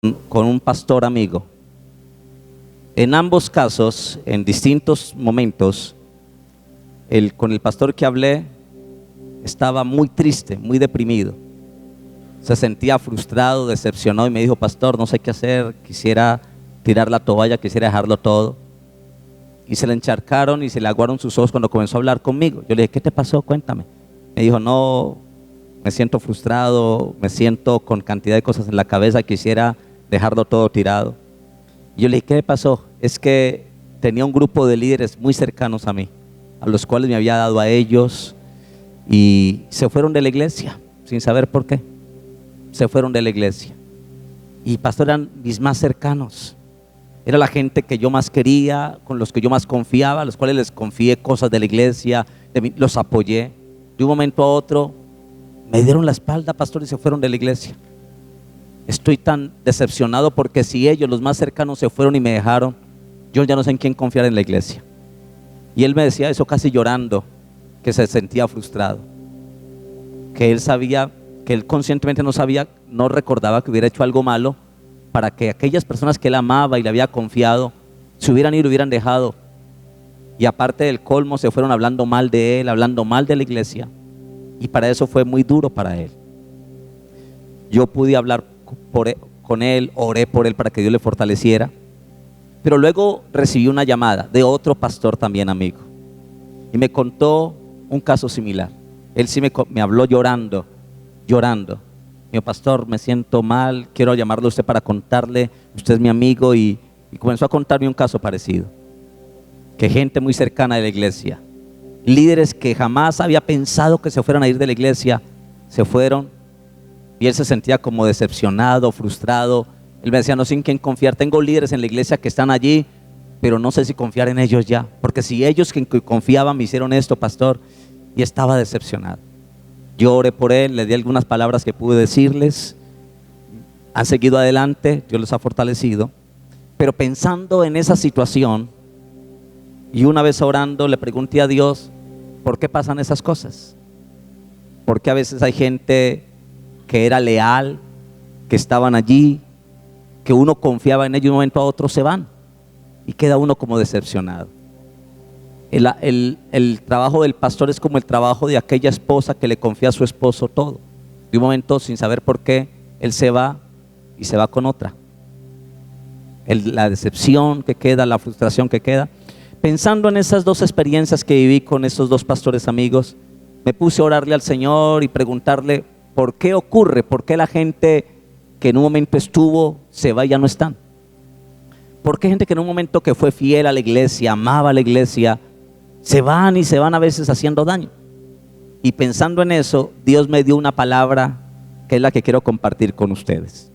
con un pastor amigo. En ambos casos, en distintos momentos, con el pastor que hablé estaba muy triste, muy deprimido. Se sentía frustrado, decepcionado y me dijo: pastor, no sé qué hacer, quisiera tirar la toalla, quisiera dejarlo todo. Y se le encharcaron y se le aguaron sus ojos cuando comenzó a hablar conmigo. Yo le dije: ¿qué te pasó? Cuéntame. Me dijo: no, me siento frustrado, me siento con cantidad de cosas en la cabeza, quisiera dejarlo todo tirado. Y yo le dije: ¿qué pasó? Es que tenía un grupo de líderes muy cercanos a mí, a los cuales me había dado a ellos, y se fueron de la iglesia sin saber por qué. Se fueron de la iglesia. Y pastor, eran mis más cercanos, era la gente que yo más quería, con los que yo más confiaba, a los cuales les confié cosas de la iglesia, los apoyé. De un momento a otro me dieron la espalda, pastor, y se fueron de la iglesia. Estoy tan decepcionado porque si ellos, los más cercanos, se fueron y me dejaron, yo ya no sé en quién confiar en la iglesia. Y él me decía eso casi llorando, que se sentía frustrado, que él sabía, que él conscientemente no sabía, no recordaba que hubiera hecho algo malo para que aquellas personas que él amaba y le había confiado se hubieran ido y lo hubieran dejado. Y aparte del colmo, se fueron hablando mal de él, hablando mal de la iglesia, y para eso fue muy duro para él. Yo pude hablar con él, oré por él para que Dios le fortaleciera, pero luego recibí una llamada de otro pastor también amigo y me contó un caso similar. Él sí me habló llorando. Me dijo: pastor, me siento mal, quiero llamarle a usted para contarle, usted es mi amigo, y comenzó a contarme un caso parecido, que gente muy cercana de la iglesia, líderes que jamás había pensado que se fueran a ir de la iglesia, se fueron, y él se sentía como decepcionado, frustrado. Él me decía: no sé en quién confiar, tengo líderes en la iglesia que están allí, pero no sé si confiar en ellos ya, porque si ellos que confiaban me hicieron esto, pastor. Y estaba decepcionado. Yo oré por él, le di algunas palabras que pude decirles, han seguido adelante, Dios los ha fortalecido, pero pensando en esa situación, y una vez orando le pregunté a Dios: ¿por qué pasan esas cosas? Porque a veces hay gente que era leal, que estaban allí, que uno confiaba en ellos, y de un momento a otro se van y queda uno como decepcionado. El trabajo del pastor es como el trabajo de aquella esposa que le confía a su esposo todo. De un momento, sin saber por qué, él se va y se va con otra. La decepción que queda, la frustración que queda. Pensando en esas dos experiencias que viví con esos dos pastores amigos, me puse a orarle al Señor y preguntarle: ¿por qué ocurre? ¿Por qué la gente que en un momento estuvo se va y ya no están? ¿Por qué gente que en un momento que fue fiel a la iglesia, amaba a la iglesia, se van y se van a veces haciendo daño? Y pensando en eso, Dios me dio una palabra que es la que quiero compartir con ustedes.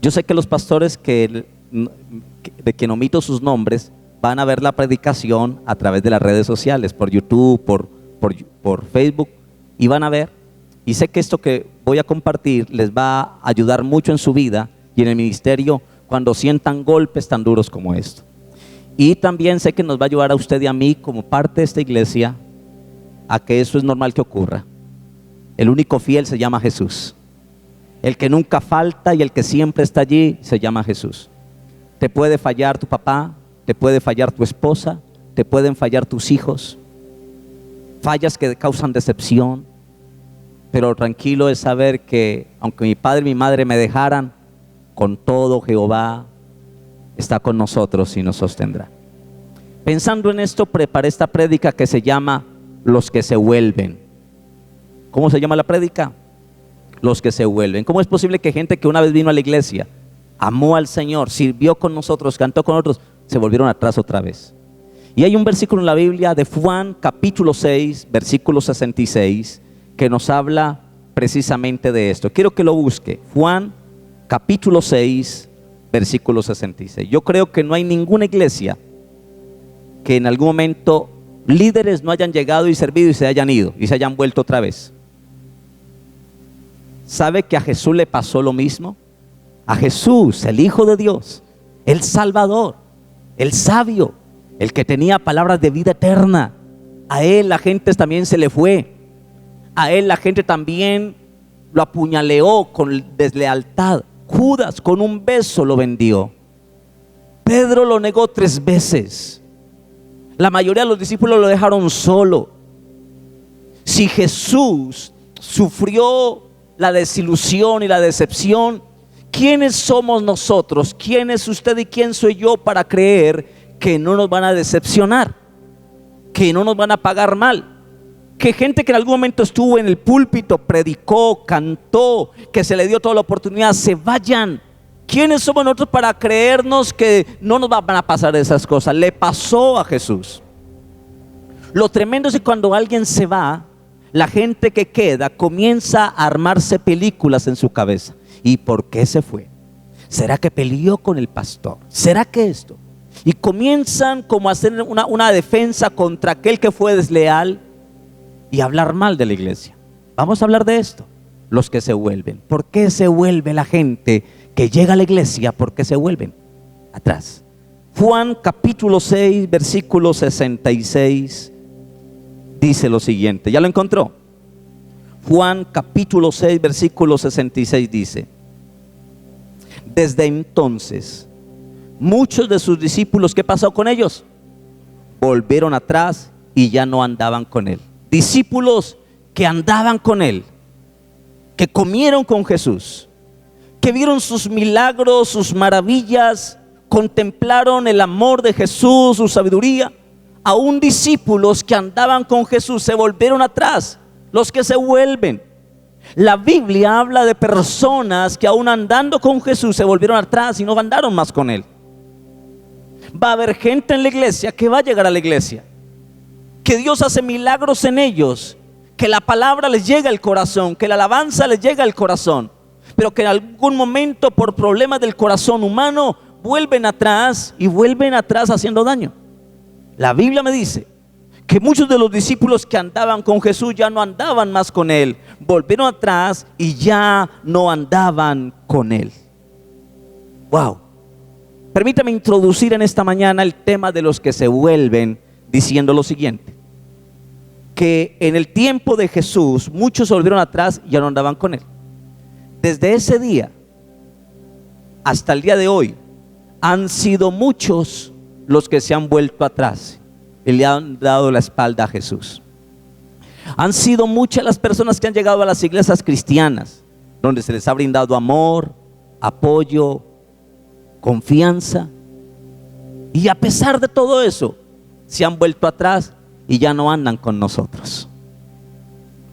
Yo sé que los pastores de quien omito sus nombres van a ver la predicación a través de las redes sociales, por YouTube, por Facebook, y van a ver, y sé que esto que voy a compartir les va a ayudar mucho en su vida y en el ministerio cuando sientan golpes tan duros como esto. Y también sé que nos va a ayudar a usted y a mí como parte de esta iglesia a que eso es normal que ocurra. El único fiel se llama Jesús. El que nunca falta y el que siempre está allí se llama Jesús. Te puede fallar tu papá, te puede fallar tu esposa, te pueden fallar tus hijos, fallas que causan decepción, pero tranquilo es saber que aunque mi padre y mi madre me dejaran, con todo Jehová está con nosotros y nos sostendrá. Pensando en esto, preparé esta prédica que se llama Los que se vuelven. ¿Cómo se llama la prédica? Los que se vuelven. ¿Cómo es posible que gente que una vez vino a la iglesia, amó al Señor, sirvió con nosotros, cantó con nosotros, se volvieron atrás otra vez? Y hay un versículo en la Biblia de Juan capítulo 6, versículo 66, que nos habla precisamente de esto. Quiero que lo busque. Juan capítulo 6, versículo 66. Yo creo que no hay ninguna iglesia que en algún momento líderes no hayan llegado y servido y se hayan ido y se hayan vuelto otra vez. ¿Sabe que a Jesús le pasó lo mismo? A Jesús, el Hijo de Dios, el Salvador, el sabio, el que tenía palabras de vida eterna, a él la gente también se le fue. A él la gente también lo apuñaleó con deslealtad. Judas con un beso lo vendió. Pedro lo negó 3 veces. La mayoría de los discípulos lo dejaron solo. Si Jesús sufrió la desilusión y la decepción, ¿quiénes somos nosotros? ¿Quién es usted y quién soy yo para creer que no nos van a decepcionar? Que no nos van a pagar mal. Que gente que en algún momento estuvo en el púlpito, predicó, cantó, que se le dio toda la oportunidad, se vayan. ¿Quiénes somos nosotros para creernos que no nos van a pasar esas cosas? Le pasó a Jesús. Lo tremendo es que cuando alguien se va, la gente que queda comienza a armarse películas en su cabeza. ¿Y por qué se fue? ¿Será que peleó con el pastor? ¿Será que esto? Y comienzan como a hacer una defensa contra aquel que fue desleal y hablar mal de la iglesia. Vamos a hablar de esto. Los que se vuelven. ¿Por qué se vuelve la gente que llega a la iglesia? ¿Por qué se vuelven atrás? Juan capítulo 6 versículo 66 dice lo siguiente. ¿Ya lo encontró? Juan capítulo 6 versículo 66 dice: desde entonces muchos de sus discípulos, ¿qué pasó con ellos? Volvieron atrás y ya no andaban con él. Discípulos que andaban con él, que comieron con Jesús, que vieron sus milagros, sus maravillas, contemplaron el amor de Jesús, su sabiduría. Aún discípulos que andaban con Jesús se volvieron atrás. Los que se vuelven. La Biblia habla de personas que aún andando con Jesús se volvieron atrás y no andaron más con él. Va a haber gente en la iglesia que va a llegar a la iglesia, que Dios hace milagros en ellos, que la palabra les llega al corazón, que la alabanza les llega al corazón, pero que en algún momento por problemas del corazón humano vuelven atrás y vuelven atrás haciendo daño. La Biblia me dice que muchos de los discípulos que andaban con Jesús ya no andaban más con él, volvieron atrás y ya no andaban con él. Wow. Permítame introducir en esta mañana el tema de los que se vuelven, diciendo lo siguiente: que en el tiempo de Jesús muchos se volvieron atrás y ya no andaban con él. Desde ese día hasta el día de hoy han sido muchos los que se han vuelto atrás y le han dado la espalda a Jesús. Han sido muchas las personas que han llegado a las iglesias cristianas, donde se les ha brindado amor, apoyo, confianza, y a pesar de todo eso se han vuelto atrás y ya no andan con nosotros.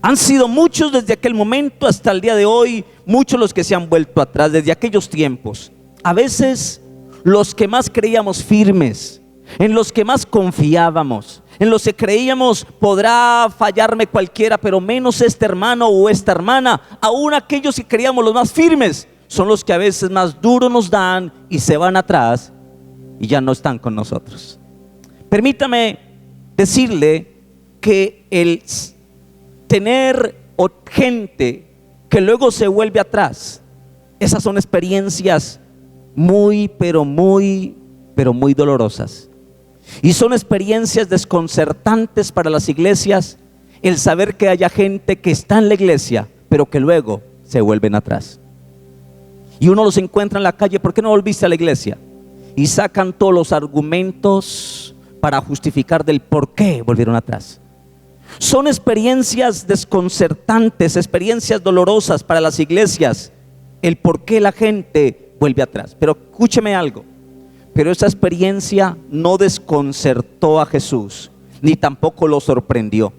Han sido muchos desde aquel momento hasta el día de hoy, muchos los que se han vuelto atrás desde aquellos tiempos. A veces los que más creíamos firmes, en los que más confiábamos, en los que creíamos podrá fallarme cualquiera, pero menos este hermano o esta hermana, aún aquellos que creíamos los más firmes, son los que a veces más duro nos dan y se van atrás y ya no están con nosotros. Permítame decirle que el tener gente que luego se vuelve atrás, esas son experiencias muy dolorosas. Y son experiencias desconcertantes para las iglesias, el saber que haya gente que está en la iglesia, pero que luego se vuelven atrás. Y uno los encuentra en la calle: ¿por qué no volviste a la iglesia? Y sacan todos los argumentos para justificar del por qué volvieron atrás. Son experiencias desconcertantes, experiencias dolorosas para las iglesias, el por qué la gente vuelve atrás. Pero escúcheme algo: pero esa experiencia no desconcertó a Jesús, ni tampoco lo sorprendió.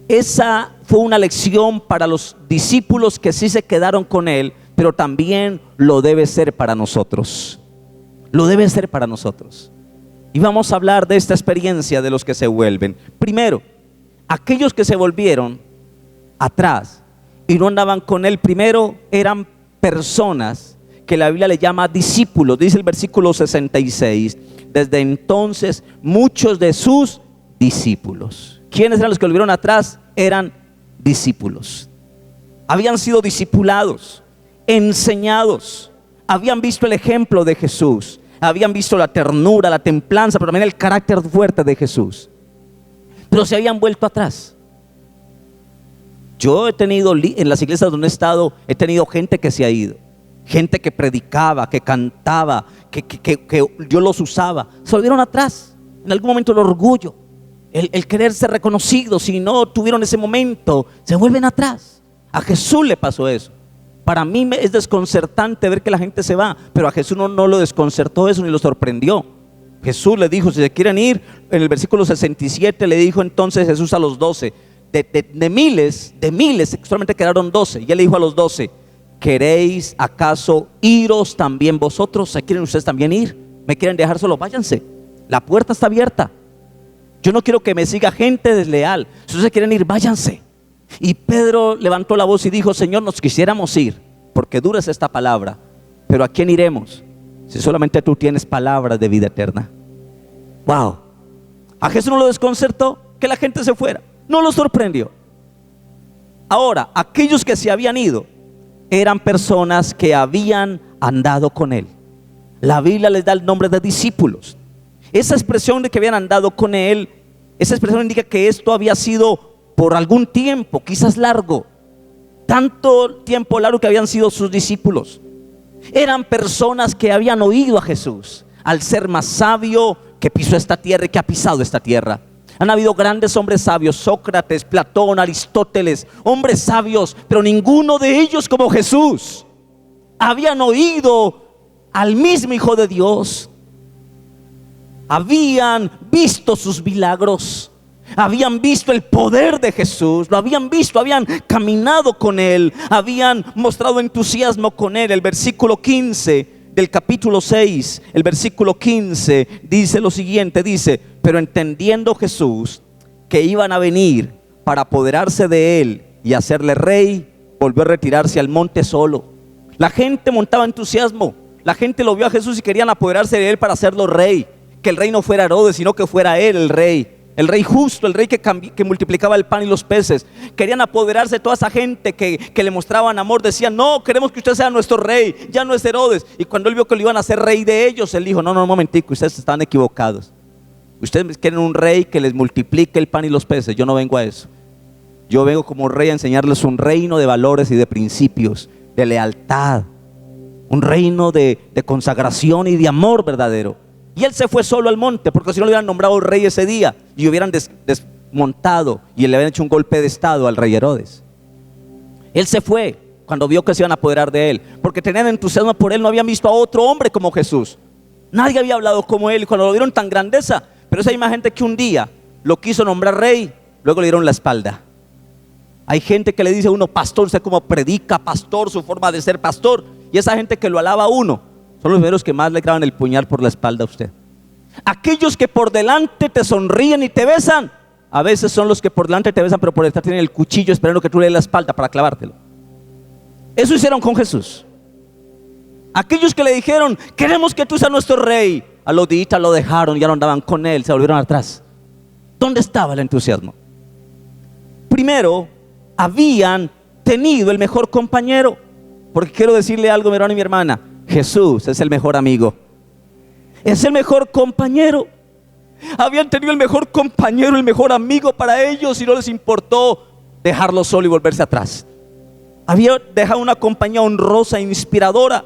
Esa fue una lección para los discípulos que sí se quedaron con él, pero también lo debe ser para nosotros. Lo debe ser para nosotros. Y vamos a hablar de esta experiencia de los que se vuelven. Primero, aquellos que se volvieron atrás y no andaban con él, primero eran personas que la Biblia le llama discípulos. Dice el versículo 66: desde entonces muchos de sus discípulos. ¿Quiénes eran los que volvieron atrás? Eran discípulos. Habían sido discipulados, enseñados, habían visto el ejemplo de Jesús, habían visto la ternura, la templanza, pero también el carácter fuerte de Jesús, pero se habían vuelto atrás. Yo he tenido, en las iglesias donde he estado, he tenido gente que se ha ido, gente que predicaba, que cantaba, que Dios los usaba, se volvieron atrás. En algún momento el orgullo, el querer ser reconocido, si no tuvieron ese momento, se vuelven atrás. A Jesús le pasó eso. Para mí es desconcertante ver que la gente se va, pero a Jesús no lo desconcertó eso ni lo sorprendió. Jesús le dijo, si se quieren ir, en el versículo 67 le dijo entonces Jesús a los 12, de miles, solamente quedaron 12, y él le dijo a los 12, ¿queréis acaso iros también vosotros? ¿Se quieren ustedes también ir? ¿Me quieren dejar solo? Váyanse, la puerta está abierta. Yo no quiero que me siga gente desleal. Si ustedes quieren ir, váyanse. Y Pedro levantó la voz y dijo, Señor, nos quisiéramos ir, porque dura es esta palabra, pero ¿a quién iremos? Si solamente tú tienes palabras de vida eterna. Wow. A Jesús no lo desconcertó que la gente se fuera, no lo sorprendió. Ahora, aquellos que se habían ido eran personas que habían andado con él. La Biblia les da el nombre de discípulos. Esa expresión de que habían andado con él, esa expresión indica que esto había sido por algún tiempo, quizás largo, tanto tiempo largo que habían sido sus discípulos. Eran personas que habían oído a Jesús, al ser más sabio que pisó esta tierra y que ha pisado esta tierra. Han habido grandes hombres sabios, Sócrates, Platón, Aristóteles, hombres sabios, pero ninguno de ellos como Jesús. Habían oído al mismo Hijo de Dios, habían visto sus milagros, habían visto el poder de Jesús, lo habían visto, habían caminado con él, habían mostrado entusiasmo con él. El versículo 15 del capítulo 6, el versículo 15 dice lo siguiente, dice, pero entendiendo Jesús que iban a venir para apoderarse de él y hacerle rey, volvió a retirarse al monte solo. La gente montaba entusiasmo, la gente lo vio a Jesús y querían apoderarse de él para hacerlo rey, que el rey no fuera Herodes, sino que fuera él el rey justo, el rey que multiplicaba el pan y los peces. Querían apoderarse de toda esa gente que le mostraban amor. Decían, no, queremos que usted sea nuestro rey, ya no es Herodes. Y cuando él vio que lo iban a hacer rey de ellos, él dijo, no, un momentico, ustedes están equivocados. Ustedes quieren un rey que les multiplique el pan y los peces. Yo no vengo a eso. Yo vengo como rey a enseñarles un reino de valores y de principios, de lealtad, un reino de consagración y de amor verdadero. Y él se fue solo al monte, porque si no le hubieran nombrado rey ese día y hubieran desmontado y le habían hecho un golpe de estado al rey Herodes. Él se fue cuando vio que se iban a apoderar de él, porque tenían entusiasmo por él. No habían visto a otro hombre como Jesús, nadie había hablado como él. Y cuando lo vieron tan grandeza, pero esa misma gente que un día lo quiso nombrar rey, luego le dieron la espalda. Hay gente que le dice a uno, pastor, usted como predica, pastor, su forma de ser pastor. Y esa gente que lo alaba a uno son los primeros que más le clavan el puñal por la espalda a usted. Aquellos que por delante te sonríen y te besan, a veces son los que por delante te besan, pero por detrás tienen el cuchillo esperando que tú le des la espalda para clavártelo. Eso hicieron con Jesús. Aquellos que le dijeron, queremos que tú seas nuestro rey, a los días lo dejaron, ya no andaban con él, se volvieron atrás. ¿Dónde estaba el entusiasmo? Primero, habían tenido el mejor compañero. Porque quiero decirle algo, mi hermano y mi hermana, Jesús es el mejor amigo, es el mejor compañero. Habían tenido el mejor compañero, el mejor amigo para ellos, y no les importó dejarlo solo y volverse atrás. Habían dejado una compañía honrosa e inspiradora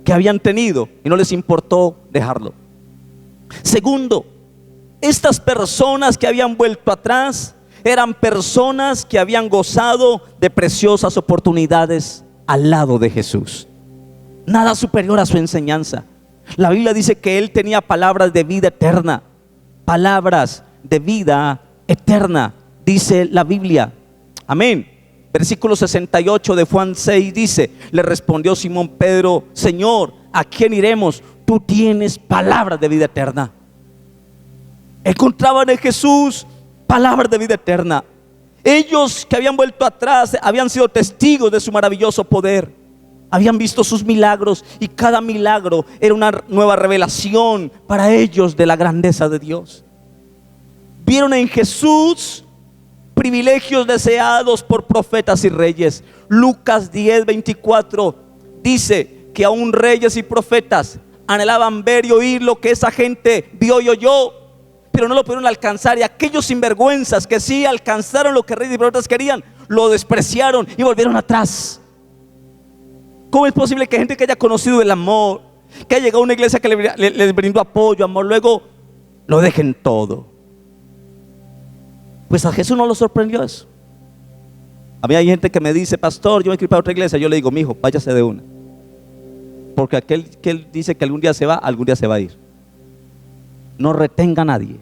que habían tenido y no les importó dejarlo. Segundo, estas personas que habían vuelto atrás eran personas que habían gozado de preciosas oportunidades al lado de Jesús. Nada superior a su enseñanza. La Biblia dice que él tenía palabras de vida eterna. Palabras de vida eterna, dice la Biblia. Amén. Versículo 68 de Juan 6 dice, le respondió Simón Pedro, Señor, ¿a quién iremos? Tú tienes palabras de vida eterna. Encontraban en Jesús palabras de vida eterna. Ellos que habían vuelto atrás habían sido testigos de su maravilloso poder. Habían visto sus milagros y cada milagro era una nueva revelación para ellos de la grandeza de Dios. Vieron en Jesús privilegios deseados por profetas y reyes. Lucas 10:24 dice que aún reyes y profetas anhelaban ver y oír lo que esa gente vio y oyó, pero no lo pudieron alcanzar. Y aquellos sinvergüenzas que sí alcanzaron lo que reyes y profetas querían, lo despreciaron y volvieron atrás. ¿Cómo es posible que gente que haya conocido el amor, que haya llegado a una iglesia que les brindó apoyo, amor, luego lo dejen todo? Pues a Jesús no lo sorprendió eso. A mí hay gente que me dice, pastor, yo me quiero ir para otra iglesia. Yo le digo, mijo, váyase de una. Porque aquel que él dice que algún día se va, algún día se va a ir. No retenga a nadie.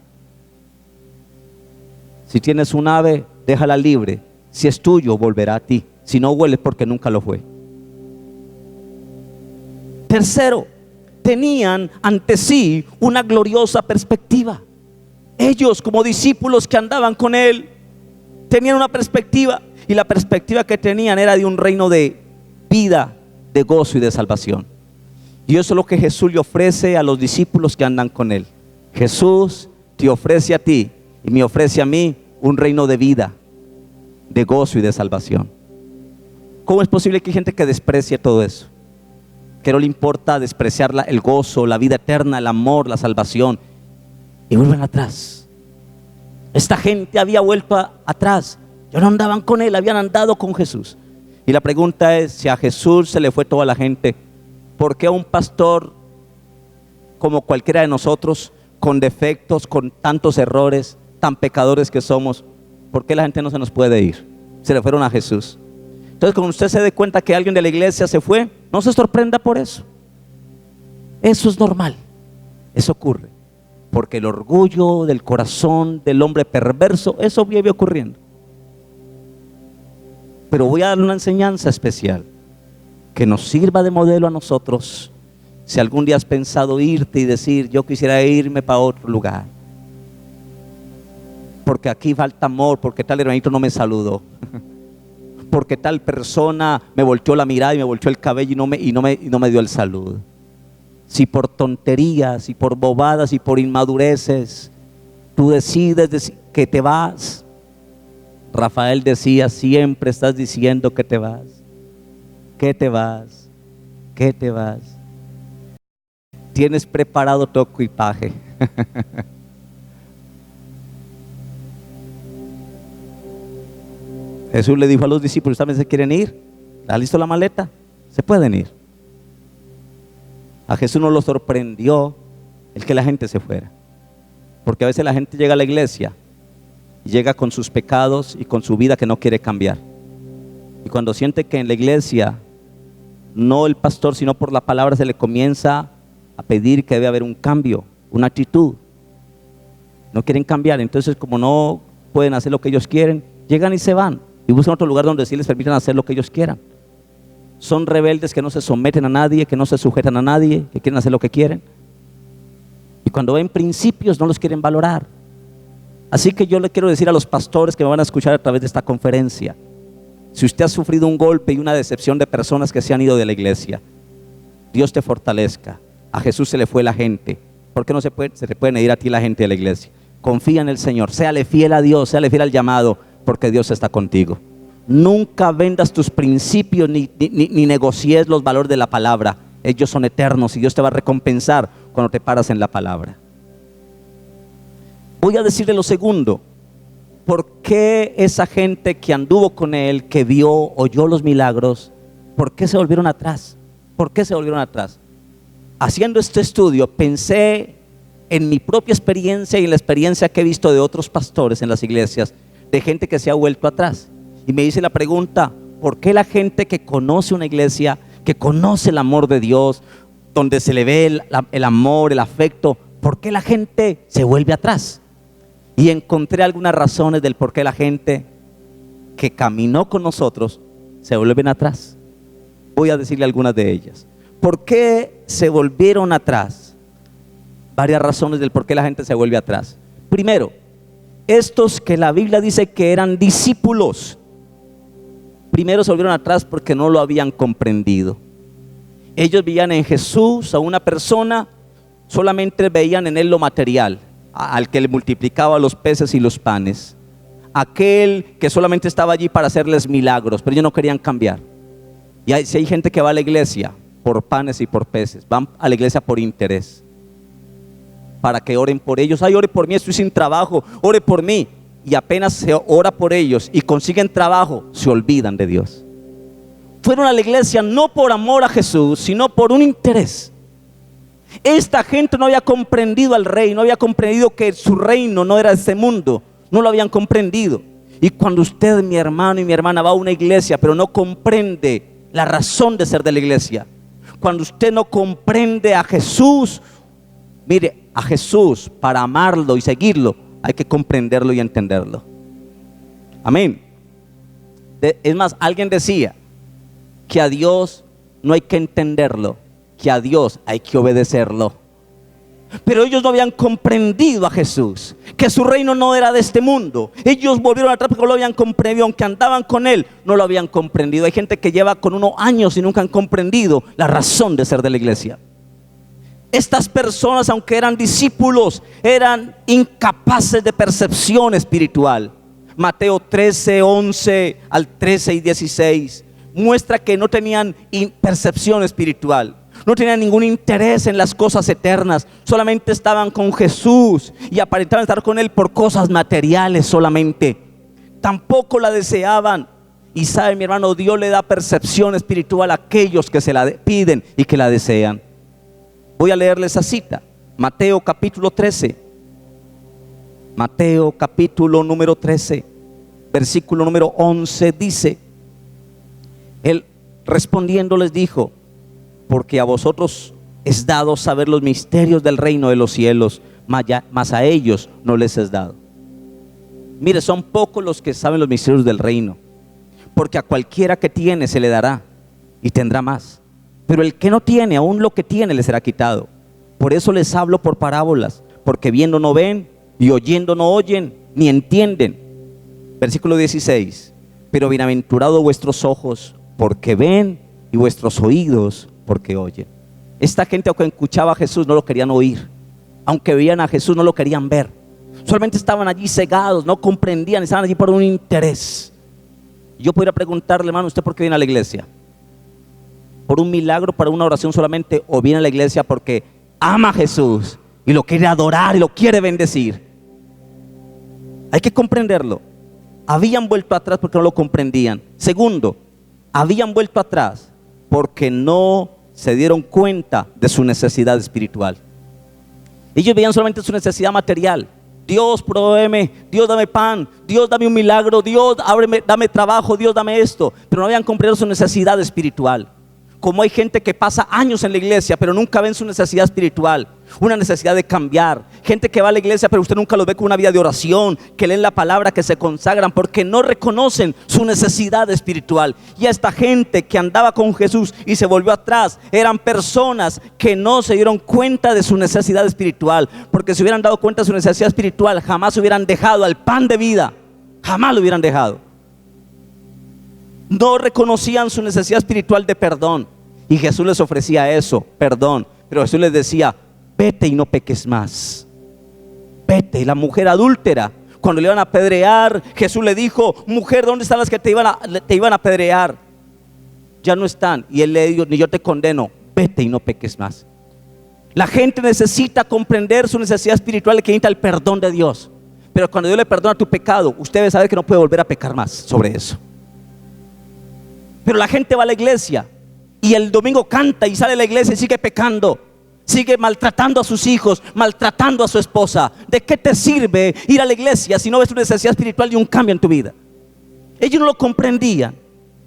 Si tienes un ave, déjala libre. Si es tuyo, volverá a ti. Si no huele, porque nunca lo fue. Tercero, tenían ante sí una gloriosa perspectiva. Ellos, como discípulos que andaban con él, tenían una perspectiva. Y la perspectiva que tenían era de un reino de vida, de gozo y de salvación. Y eso es lo que Jesús le ofrece a los discípulos que andan con él. Jesús te ofrece a ti y me ofrece a mí un reino de vida, de gozo y de salvación. ¿Cómo es posible que hay gente que desprecie todo eso? Que no le importa despreciar el gozo, la vida eterna, el amor, la salvación, y vuelven atrás. Esta gente había vuelto atrás. Ya no andaban con él, habían andado con Jesús. Y la pregunta es, si a Jesús se le fue toda la gente, ¿por qué a un pastor como cualquiera de nosotros, con defectos, con tantos errores, tan pecadores que somos, por qué la gente no se nos puede ir? Se le fueron a Jesús. Entonces, cuando usted se dé cuenta que alguien de la iglesia se fue, no se sorprenda por eso. Eso es normal. Eso ocurre porque el orgullo del corazón del hombre perverso, eso vive ocurriendo. Pero voy a dar una enseñanza especial que nos sirva de modelo a nosotros. Si algún día has pensado irte y decir, yo quisiera irme para otro lugar, porque aquí falta amor, porque tal hermanito no me saludó, porque tal persona me volteó la mirada y me volteó el cabello y no me dio el saludo. Si por tonterías y por bobadas y por inmadureces tú decides que te vas, Rafael decía, siempre estás diciendo que te vas, que te vas, que te vas. Tienes preparado tu equipaje. Jesús le dijo a los discípulos, ¿también se quieren ir? ¿Está listo la maleta? Se pueden ir. A Jesús no lo sorprendió el que la gente se fuera, porque a veces la gente llega a la iglesia y llega con sus pecados y con su vida que no quiere cambiar. Y cuando siente que en la iglesia, no el pastor, sino por la palabra, se le comienza a pedir que debe haber un cambio, una actitud. No quieren cambiar, entonces como no pueden hacer lo que ellos quieren, llegan y se van y buscan otro lugar donde sí les permitan hacer lo que ellos quieran. Son rebeldes que no se someten a nadie, que no se sujetan a nadie, que quieren hacer lo que quieren. Y cuando ven principios no los quieren valorar. Así que yo le quiero decir a los pastores que me van a escuchar a través de esta conferencia, si usted ha sufrido un golpe y una decepción de personas que se han ido de la iglesia, Dios te fortalezca. A Jesús se le fue la gente. ¿Por qué no se te pueden ir a ti la gente de la iglesia? Confía en el Señor, séale fiel a Dios, séale fiel al llamado, porque Dios está contigo. Nunca vendas tus principios ni negocies los valores de la palabra. Ellos son eternos y Dios te va a recompensar cuando te paras en la palabra. Voy a decirle lo segundo. ¿Por qué esa gente que anduvo con él, que vio, oyó los milagros, por qué se volvieron atrás? ¿Por qué se volvieron atrás? Haciendo este estudio pensé en mi propia experiencia y en la experiencia que he visto de otros pastores en las iglesias, de gente que se ha vuelto atrás. Y me hice la pregunta, ¿por qué la gente que conoce una iglesia, que conoce el amor de Dios, donde se le ve el amor, el afecto, por qué la gente se vuelve atrás? Y encontré algunas razones del por qué la gente que caminó con nosotros se vuelven atrás. Voy a decirle algunas de ellas. ¿Por qué se volvieron atrás? Varias razones del por qué la gente se vuelve atrás. Primero, estos que la Biblia dice que eran discípulos, primero se volvieron atrás porque no lo habían comprendido. Ellos veían en Jesús a una persona, solamente veían en él lo material, al que le multiplicaba los peces y los panes, aquel que solamente estaba allí para hacerles milagros, pero ellos no querían cambiar. Y si hay gente que va a la iglesia por panes y por peces, van a la iglesia por interés, para que oren por ellos. Ay, ore por mí, estoy sin trabajo, ore por mí. Y apenas se ora por ellos y consiguen trabajo, se olvidan de Dios. fueron a la iglesia no por amor a Jesús, sino por un interés. Esta gente no había comprendido al rey, no había comprendido que su reino no era este mundo, no lo habían comprendido. Y cuando usted, mi hermano y mi hermana, va a una iglesia pero no comprende la razón de ser de la iglesia, cuando usted no comprende a Jesús, mire, a Jesús, para amarlo y seguirlo, hay que comprenderlo y entenderlo. Amén. Es más, alguien decía que a Dios no hay que entenderlo, que a Dios hay que obedecerlo. Pero ellos no habían comprendido a Jesús, que su reino no era de este mundo. Ellos volvieron atrás porque no lo habían comprendido, aunque andaban con Él, no lo habían comprendido. Hay gente que lleva con unos años y nunca han comprendido la razón de ser de la iglesia. Estas personas, aunque eran discípulos, eran incapaces de percepción espiritual. Mateo 13, 11 al 13 y 16 muestra que no tenían percepción espiritual. No tenían ningún interés en las cosas eternas, solamente estaban con Jesús y aparentaban estar con Él por cosas materiales solamente. Tampoco la deseaban. Y sabe, mi hermano, Dios le da percepción espiritual a aquellos que se la piden y que la desean. Voy a leerle esa cita, Mateo capítulo 13. Mateo capítulo número 13, versículo número 11 dice: Él respondiendo les dijo: porque a vosotros es dado saber los misterios del reino de los cielos, mas a ellos no les es dado. Mire, son pocos los que saben los misterios del reino, porque a cualquiera que tiene se le dará y tendrá más, pero el que no tiene, aún lo que tiene le será quitado. Por eso les hablo por parábolas, porque viendo no ven y oyendo no oyen ni entienden. Versículo 16: pero bienaventurados vuestros ojos porque ven y vuestros oídos porque oyen. Esta gente, aunque escuchaba a Jesús, no lo querían oír. Aunque veían a Jesús, no lo querían ver. Solamente estaban allí cegados, no comprendían, estaban allí por un interés. Yo podría preguntarle, hermano, ¿usted por qué viene a la iglesia? ¿Por un milagro, para una oración solamente? ¿O viene a la iglesia porque ama a Jesús y lo quiere adorar y lo quiere bendecir? Hay que comprenderlo. Habían vuelto atrás porque no lo comprendían. Segundo, habían vuelto atrás porque no se dieron cuenta de su necesidad espiritual. Ellos veían solamente su necesidad material. Dios, provéeme, Dios, dame pan, Dios, dame un milagro, Dios, ábreme, dame trabajo, Dios, dame esto. Pero no habían comprendido su necesidad espiritual. Como hay gente que pasa años en la iglesia pero nunca ven su necesidad espiritual, una necesidad de cambiar. Gente que va a la iglesia pero usted nunca los ve con una vida de oración, que leen la palabra, que se consagran, porque no reconocen su necesidad espiritual. Y a esta gente que andaba con Jesús y se volvió atrás, eran personas que no se dieron cuenta de su necesidad espiritual, porque si hubieran dado cuenta de su necesidad espiritual, jamás hubieran dejado al pan de vida, jamás lo hubieran dejado. No reconocían su necesidad espiritual de perdón, y Jesús les ofrecía eso, perdón. Pero Jesús les decía: vete y no peques más. Vete. La mujer adúltera, cuando le iban a apedrear, Jesús le dijo: mujer, ¿dónde están las que te iban a apedrear? Ya no están. Y él le dijo: ni yo te condeno, vete y no peques más. La gente necesita comprender su necesidad espiritual, que necesita el perdón de Dios. Pero cuando Dios le perdona tu pecado, usted debe saber que no puede volver a pecar más sobre eso. Pero la gente va a la iglesia y el domingo canta y sale de la iglesia y sigue pecando, sigue maltratando a sus hijos, maltratando a su esposa. ¿De qué te sirve ir a la iglesia si no ves una necesidad espiritual y un cambio en tu vida? Ellos no lo comprendían,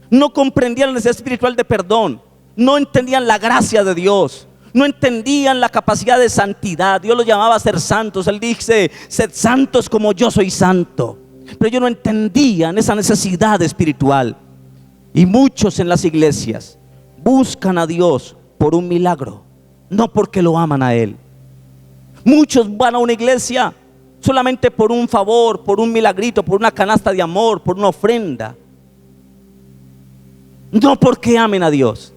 no comprendían la necesidad espiritual de perdón, no entendían la gracia de Dios, no entendían la capacidad de santidad. Dios los llamaba a ser santos. Él dice: sed santos como yo soy santo. Pero ellos no entendían esa necesidad espiritual. Y muchos en las iglesias buscan a Dios por un milagro, no porque lo aman a Él. Muchos van a una iglesia solamente por un favor, por un milagrito, por una canasta de amor, por una ofrenda, no porque amen a Dios.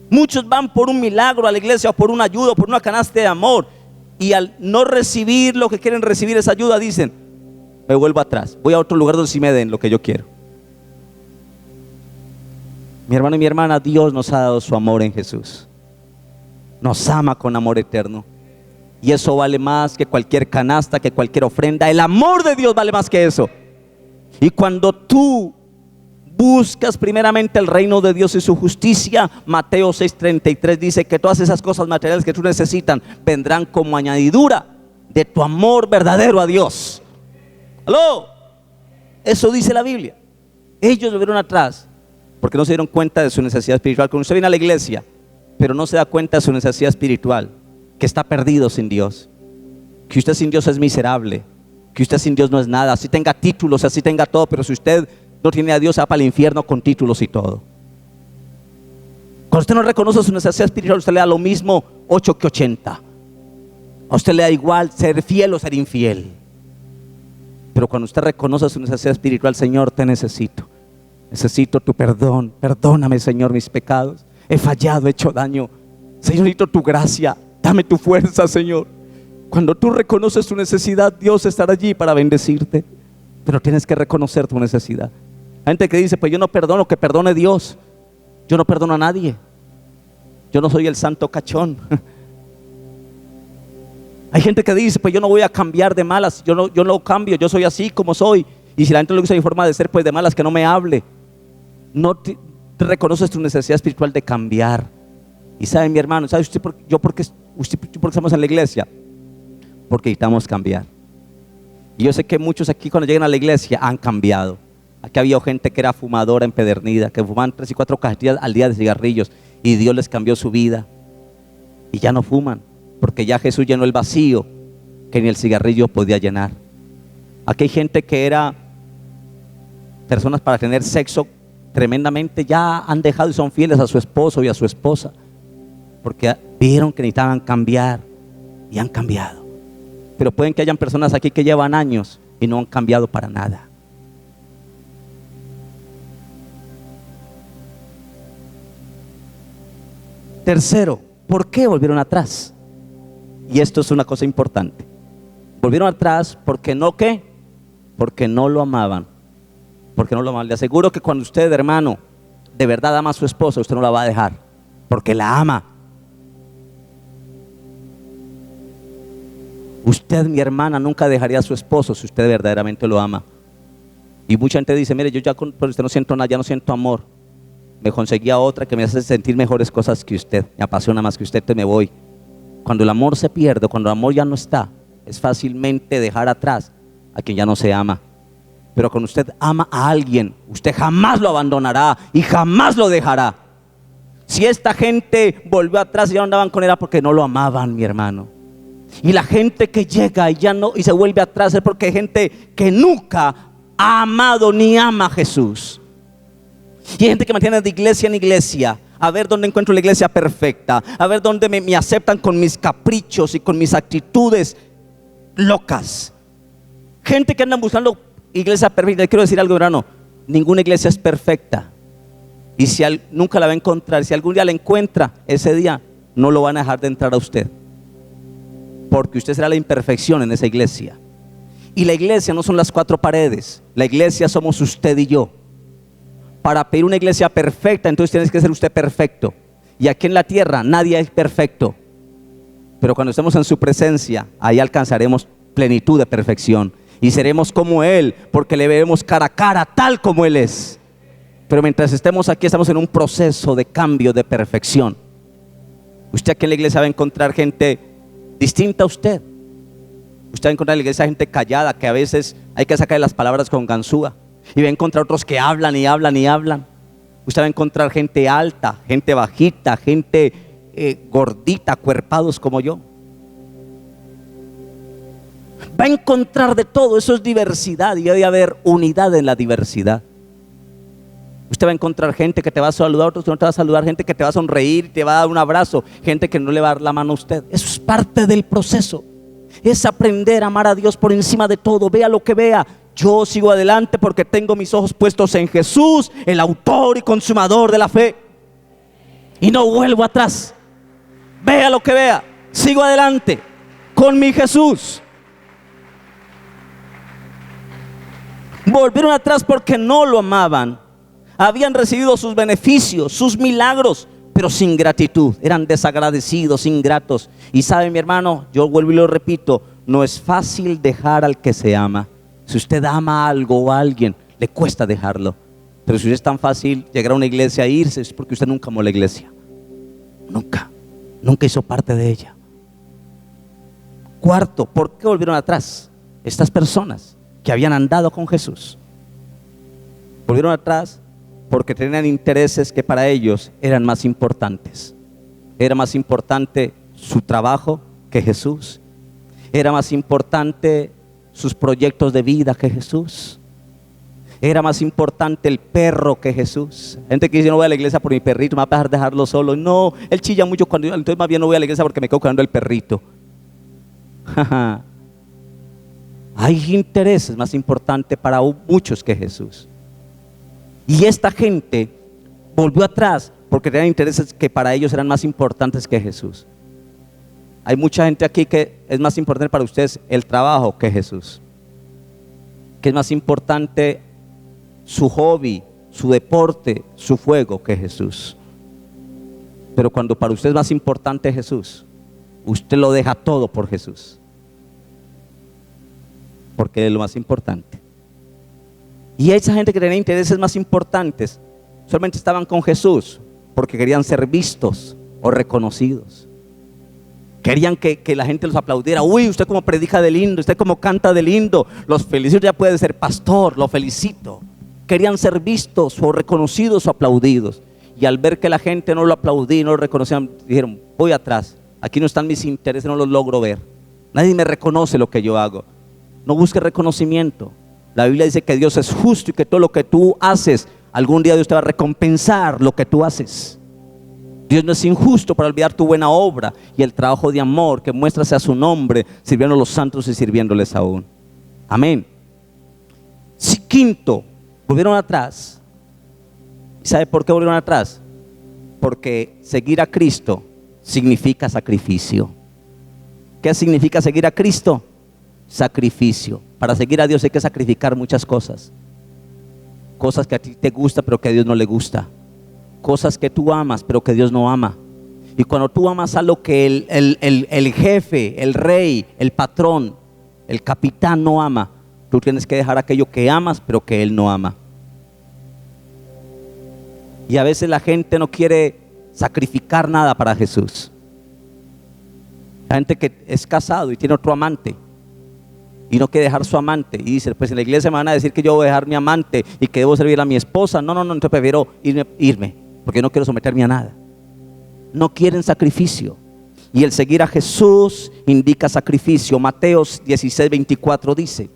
Muchos van por un milagro a la iglesia, o por una ayuda, o por una canasta de amor, y al no recibir lo que quieren recibir, esa ayuda, dicen: me vuelvo atrás, voy a otro lugar donde sí me den lo que yo quiero. Mi hermano y mi hermana, Dios nos ha dado su amor en Jesús. Nos ama con amor eterno. Y eso vale más que cualquier canasta, que cualquier ofrenda. El amor de Dios vale más que eso. Y cuando tú buscas primeramente el reino de Dios y su justicia, Mateo 6:33 dice que todas esas cosas materiales que tú necesitas vendrán como añadidura de tu amor verdadero a Dios. ¿Aló? Eso dice la Biblia. Ellos volvieron atrás porque no se dieron cuenta de su necesidad espiritual. Cuando usted viene a la iglesia pero no se da cuenta de su necesidad espiritual, que está perdido sin Dios, que usted sin Dios es miserable, que usted sin Dios no es nada, así tenga títulos, así tenga todo, pero si usted no tiene a Dios, se va para el infierno con títulos y todo. Cuando usted no reconoce su necesidad espiritual, usted le da lo mismo 8 que 80. A usted le da igual ser fiel o ser infiel. Pero cuando usted reconoce su necesidad espiritual, Señor, te necesito. Necesito tu perdón. Perdóname, Señor, mis pecados. He fallado, he hecho daño. Señor, necesito tu gracia. Dame tu fuerza, Señor. Cuando tú reconoces tu necesidad, Dios estará allí para bendecirte. Pero tienes que reconocer tu necesidad. Hay gente que dice, pues yo no perdono, que perdone Dios. Yo no perdono a nadie. Yo no soy el santo cachón. Hay gente que dice, pues yo no voy a cambiar de malas. Yo no cambio, yo soy así como soy. Y si la gente le gusta mi forma de ser, pues de malas que no me hable. No te reconoces tu necesidad espiritual de cambiar. Y sabe, mi hermano, ¿sabe usted por qué estamos en la iglesia? Porque necesitamos cambiar. Y yo sé que muchos aquí cuando llegan a la iglesia han cambiado. Aquí había gente que era fumadora empedernida, que fumaban 3 y 4 cajetillas al día de cigarrillos, y Dios les cambió su vida y ya no fuman, porque ya Jesús llenó el vacío que ni el cigarrillo podía llenar. Aquí hay gente que era personas para tener sexo tremendamente, ya han dejado y son fieles a su esposo y a su esposa, porque vieron que necesitaban cambiar y han cambiado. Pero pueden que hayan personas aquí que llevan años y no han cambiado para nada. Tercero, ¿por qué volvieron atrás? Y esto es una cosa importante. Volvieron atrás porque no, ¿qué? Porque no lo amaban. Porque no lo amaban. Le aseguro que cuando usted, hermano, de verdad ama a su esposa, usted no la va a dejar, porque la ama. Usted, mi hermana, nunca dejaría a su esposo si usted verdaderamente lo ama. Y mucha gente dice, mire, yo ya con usted no siento nada, ya no siento amor. Me conseguí a otra que me hace sentir mejores cosas que usted, me apasiona más que usted, entonces me voy. Cuando el amor se pierde, cuando el amor ya no está, es fácilmente dejar atrás a quien ya no se ama. Pero cuando usted ama a alguien, usted jamás lo abandonará y jamás lo dejará. Si esta gente volvió atrás y ya no andaban con él, era porque no lo amaban, mi hermano. Y la gente que llega y ya no y se vuelve atrás es porque hay gente que nunca ha amado ni ama a Jesús. Y hay gente que mantiene de iglesia en iglesia, a ver dónde encuentro la iglesia perfecta, a ver dónde me aceptan con mis caprichos y con mis actitudes locas. Gente que anda buscando iglesia perfecta. Quiero decir algo, hermano, ninguna iglesia es perfecta. Y si nunca la va a encontrar, si algún día la encuentra, ese día no lo van a dejar de entrar a usted, porque usted será la imperfección en esa iglesia. Y la iglesia no son las 4 paredes, la iglesia somos usted y yo. Para pedir una iglesia perfecta, entonces tienes que ser usted perfecto. Y aquí en la tierra nadie es perfecto, pero cuando estemos en su presencia, ahí alcanzaremos plenitud de perfección y seremos como Él, porque le veremos cara a cara tal como Él es. Pero mientras estemos aquí, estamos en un proceso de cambio, de perfección. Usted aquí en la iglesia va a encontrar gente distinta a usted. Usted va a encontrar en la iglesia gente callada, que a veces hay que sacar las palabras con ganzúa. Y va a encontrar otros que hablan y hablan y hablan. Usted va a encontrar gente alta, gente bajita, gente gordita, cuerpados como yo. Va a encontrar de todo, eso es diversidad y debe haber unidad en la diversidad. Usted va a encontrar gente que te va a saludar, otros que no te va a saludar, gente que te va a sonreír, te va a dar un abrazo, gente que no le va a dar la mano a usted. Eso es parte del proceso. Es aprender a amar a Dios por encima de todo, vea lo que vea. Yo sigo adelante porque tengo mis ojos puestos en Jesús, el autor y consumador de la fe. Y no vuelvo atrás. Vea lo que vea, sigo adelante con mi Jesús. Volvieron atrás porque no lo amaban. Habían recibido sus beneficios, sus milagros, pero sin gratitud. Eran desagradecidos, ingratos. Y sabe, mi hermano, yo vuelvo y lo repito, no es fácil dejar al que se ama. Si usted ama algo o a alguien, le cuesta dejarlo. Pero si es tan fácil llegar a una iglesia e irse, es porque usted nunca amó la iglesia. Nunca hizo parte de ella. Cuarto, ¿por qué volvieron atrás estas personas que habían andado con Jesús? Volvieron atrás porque tenían intereses que para ellos eran más importantes. Era más importante su trabajo que Jesús. Era más importante sus proyectos de vida que Jesús. Era más importante el perro que Jesús. Gente que dice: no voy a la iglesia por mi perrito, me va a dejarlo solo. No, él chilla mucho cuando yo, entonces más bien no voy a la iglesia porque me quedo cuidando el perrito. Hay intereses más importantes para muchos que Jesús. Y esta gente volvió atrás porque tenían intereses que para ellos eran más importantes que Jesús. Hay mucha gente aquí que es más importante para ustedes el trabajo que Jesús. Que es más importante su hobby, su deporte, su fuego que Jesús. Pero cuando para usted es más importante Jesús, usted lo deja todo por Jesús. Porque Él es lo más importante. Y esa gente que tenía intereses más importantes solamente estaban con Jesús porque querían ser vistos o reconocidos. Querían que la gente los aplaudiera. Uy, usted como predica de lindo, usted como canta de lindo, los felicito, ya puede ser pastor, lo felicito. Querían ser vistos o reconocidos o aplaudidos. Y al ver que la gente no lo aplaudía, no lo reconocían, dijeron: voy atrás, aquí no están mis intereses, no los logro ver. Nadie me reconoce lo que yo hago. No busque reconocimiento. La Biblia dice que Dios es justo y que todo lo que tú haces, algún día Dios te va a recompensar lo que tú haces. Dios no es injusto para olvidar tu buena obra y el trabajo de amor que muestras a su nombre, sirviendo a los santos y sirviéndoles aún. Amén. Sí, quinto, volvieron atrás. ¿Sabe por qué volvieron atrás? Porque seguir a Cristo significa sacrificio. ¿Qué significa seguir a Cristo? Sacrificio. Para seguir a Dios hay que sacrificar muchas cosas. Cosas que a ti te gustan pero que a Dios no le gusta. Cosas que tú amas pero que Dios no ama. Y cuando tú amas a lo que el jefe, el rey, el patrón, el capitán no ama, tú tienes que dejar aquello que amas pero que Él no ama. Y a veces la gente no quiere sacrificar nada para Jesús. La gente que es casado y tiene otro amante y no quiere dejar su amante y dice: pues en la iglesia me van a decir que yo voy a dejar mi amante y que debo servir a mi esposa. No, entonces prefiero irme porque no quiero someterme a nada. No quieren sacrificio. Y el seguir a Jesús indica sacrificio. Mateo 16:24 dice.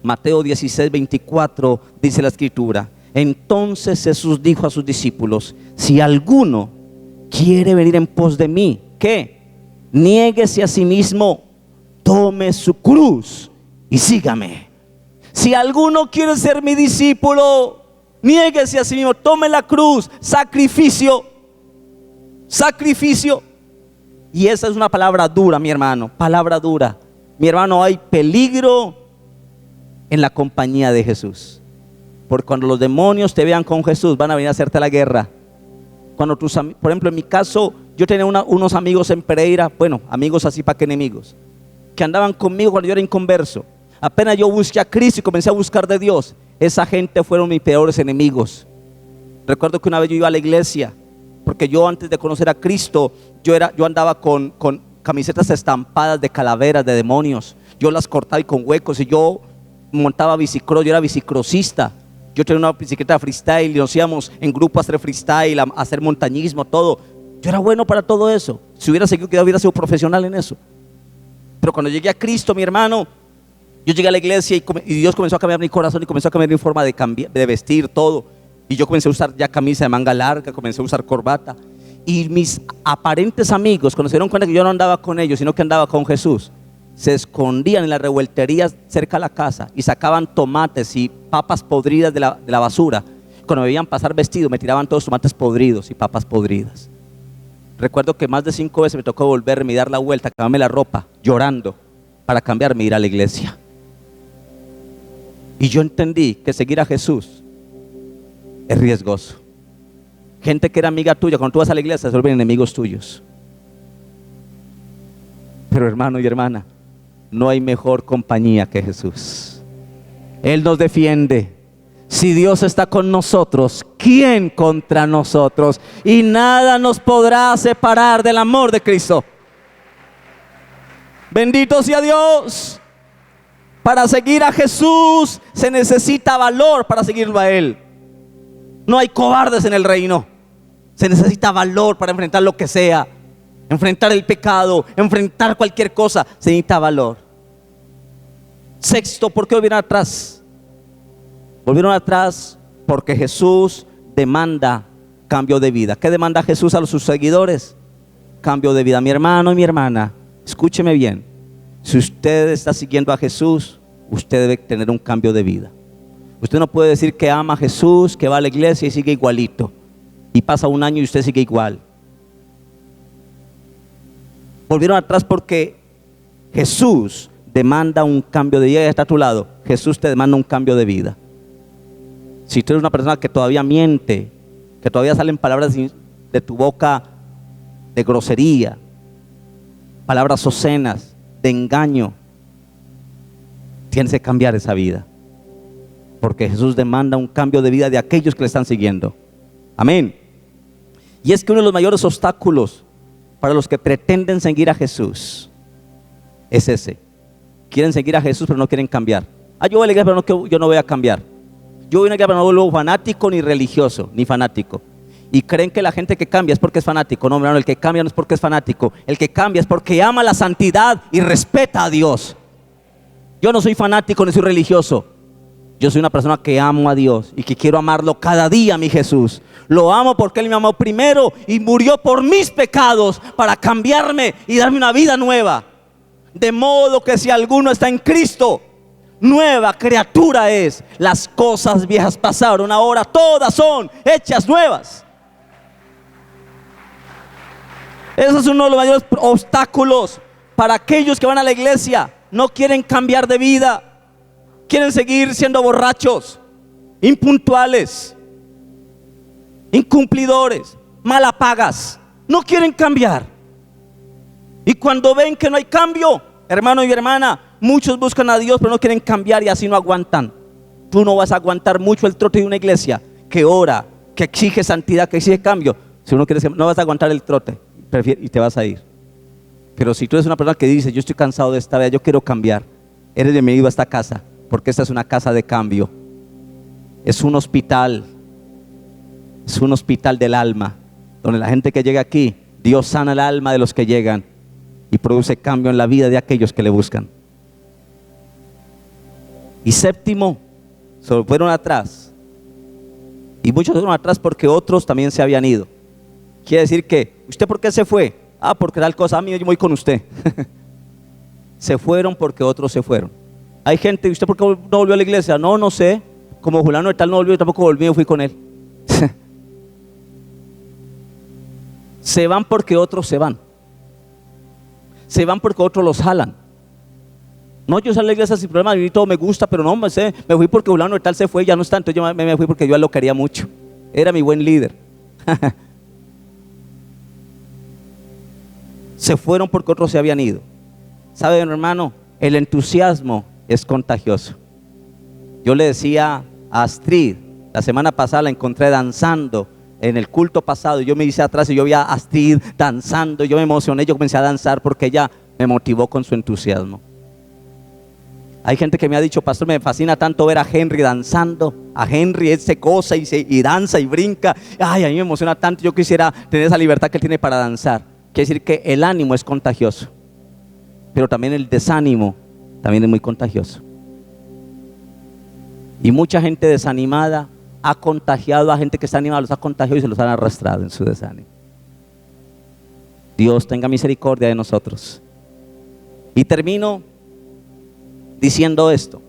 Mateo 16:24 dice la escritura: entonces Jesús dijo a sus discípulos: si alguno quiere venir en pos de mí, ¿qué? Niéguese a sí mismo, tome su cruz y sígame. Si alguno quiere ser mi discípulo, niéguese a sí mismo, tome la cruz. Sacrificio. Y esa es una palabra dura, mi hermano, palabra dura. Mi hermano, hay peligro en la compañía de Jesús. Porque cuando los demonios te vean con Jesús, van a venir a hacerte la guerra. Cuando por ejemplo, en mi caso, yo tenía unos amigos en Pereira, bueno, amigos así para que enemigos, que andaban conmigo cuando yo era inconverso. Apenas yo busqué a Cristo y comencé a buscar de Dios, esa gente fueron mis peores enemigos. Recuerdo que una vez yo iba a la iglesia, porque yo antes de conocer a Cristo, yo andaba con camisetas estampadas de calaveras, de demonios. Yo las cortaba y con huecos, y yo montaba bicicross, yo era bicicrossista. Yo tenía una bicicleta freestyle y nos íbamos en grupo a hacer freestyle, a hacer montañismo, todo. Yo era bueno para todo eso. Si hubiera seguido, que hubiera sido profesional en eso. Pero cuando llegué a Cristo, mi hermano, yo llegué a la iglesia y Dios comenzó a cambiar mi corazón y comenzó a cambiar mi forma de vestir, todo. Y yo comencé a usar ya camisa de manga larga, comencé a usar corbata. Y mis aparentes amigos, cuando se dieron cuenta que yo no andaba con ellos, sino que andaba con Jesús, se escondían en las revuelterías cerca de la casa y sacaban tomates y papas podridas de la basura. Cuando me veían pasar vestido, me tiraban todos tomates podridos y papas podridas. Recuerdo que más de 5 veces me tocó volverme y dar la vuelta, cambiarme la ropa, llorando, para cambiarme e ir a la iglesia. Y yo entendí que seguir a Jesús es riesgoso. Gente que era amiga tuya, cuando tú vas a la iglesia se vuelven enemigos tuyos. Pero hermano y hermana, no hay mejor compañía que Jesús. Él nos defiende, Si Dios está con nosotros, ¿quién contra nosotros? Y nada nos podrá separar del amor de Cristo. Bendito sea Dios. Para seguir a Jesús se necesita valor para seguirlo a Él. No hay cobardes en el reino. Se necesita valor para enfrentar lo que sea. Enfrentar el pecado, enfrentar cualquier cosa. Se necesita valor. Sexto, ¿por qué volvieron atrás? Volvieron atrás porque Jesús demanda cambio de vida. ¿Qué demanda Jesús a sus seguidores? Cambio de vida. Mi hermano y mi hermana, escúcheme bien. Si usted está siguiendo a Jesús, usted debe tener un cambio de vida. Usted no puede decir que ama a Jesús, que va a la iglesia y sigue igualito. Y pasa un año y usted sigue igual. Volvieron atrás porque Jesús demanda un cambio de vida. Ya está a tu lado. Jesús te demanda un cambio de vida. Si tú eres una persona que todavía miente, que todavía salen palabras de tu boca de grosería, palabras obscenas, de engaño, tienes que cambiar esa vida. Porque Jesús demanda un cambio de vida de aquellos que le están siguiendo. Amén. Y es que uno de los mayores obstáculos para los que pretenden seguir a Jesús es ese. Quieren seguir a Jesús pero no quieren cambiar. Yo voy a la iglesia pero yo no voy a cambiar. Yo voy a una iglesia pero no vuelvo fanático ni religioso, ni fanático. Y creen que la gente que cambia es porque es fanático. No, hermano, el que cambia no es porque es fanático. El que cambia es porque ama la santidad y respeta a Dios. Yo no soy fanático ni soy religioso. Yo soy una persona que amo a Dios y que quiero amarlo cada día, mi Jesús. Lo amo porque Él me amó primero y murió por mis pecados para cambiarme y darme una vida nueva. De modo que si alguno está en Cristo, nueva criatura es. Las cosas viejas pasaron, ahora todas son hechas nuevas. Ese es uno de los mayores obstáculos para aquellos que van a la iglesia. No quieren cambiar de vida. Quieren seguir siendo borrachos, impuntuales, incumplidores, malapagas. No quieren cambiar. Y cuando ven que no hay cambio, hermano y hermana, muchos buscan a Dios pero no quieren cambiar y así no aguantan. Tú no vas a aguantar mucho el trote de una iglesia que ora, que exige santidad, que exige cambio. Si uno quiere, no vas a aguantar el trote y te vas a ir. Pero si tú eres una persona que dice, yo estoy cansado de esta vida, yo quiero cambiar, eres bienvenido a esta casa. Porque esta es una casa de cambio. Es un hospital. Es un hospital del alma. Donde la gente que llega aquí, Dios sana el alma de los que llegan. Y produce cambio en la vida de aquellos que le buscan. Y séptimo, se fueron atrás. Y muchos fueron atrás porque otros también se habían ido. Quiere decir que, ¿usted por qué se fue? Porque tal cosa, yo voy con usted. Se fueron porque otros se fueron. Hay gente, ¿y usted por qué no volvió a la iglesia? No sé. Como fulano de tal no volvió, yo tampoco volví, yo fui con él. Se van porque otros se van. Se van porque otros los jalan. No, yo salí a la iglesia sin problema, a mí todo me gusta, pero no, me fui porque fulano de tal se fue, ya no está, entonces yo me fui porque yo a él lo quería mucho. Era mi buen líder. Se fueron porque otros se habían ido. ¿Sabe, hermano? El entusiasmo es contagioso. Yo le decía a Astrid, la semana pasada la encontré danzando en el culto pasado. Yo me hice atrás y yo vi a Astrid danzando. Yo me emocioné, yo comencé a danzar porque ella me motivó con su entusiasmo. Hay gente que me ha dicho, pastor, me fascina tanto ver a Henry danzando. A Henry él se goza y danza y brinca. Ay, a mí me emociona tanto, yo quisiera tener esa libertad que él tiene para danzar. Quiere decir que el ánimo es contagioso. Pero también el desánimo también es muy contagioso. Y mucha gente desanimada ha contagiado a gente que está animada, los ha contagiado y se los han arrastrado en su desánimo. Dios tenga misericordia de nosotros. Y termino diciendo esto.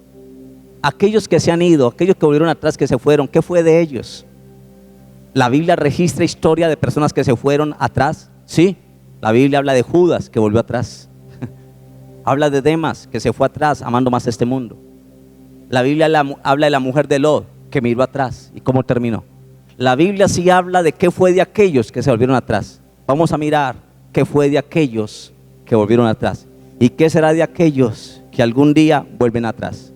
Aquellos que se han ido, aquellos que volvieron atrás, que se fueron, ¿qué fue de ellos? La Biblia registra historia de personas que se fueron atrás. Sí, la Biblia habla de Judas que volvió atrás. Habla de Demas que se fue atrás amando más este mundo. La Biblia habla de la mujer de Lot que miró atrás y cómo terminó. La Biblia sí habla de qué fue de aquellos que se volvieron atrás. Vamos a mirar qué fue de aquellos que volvieron atrás y qué será de aquellos que algún día vuelven atrás.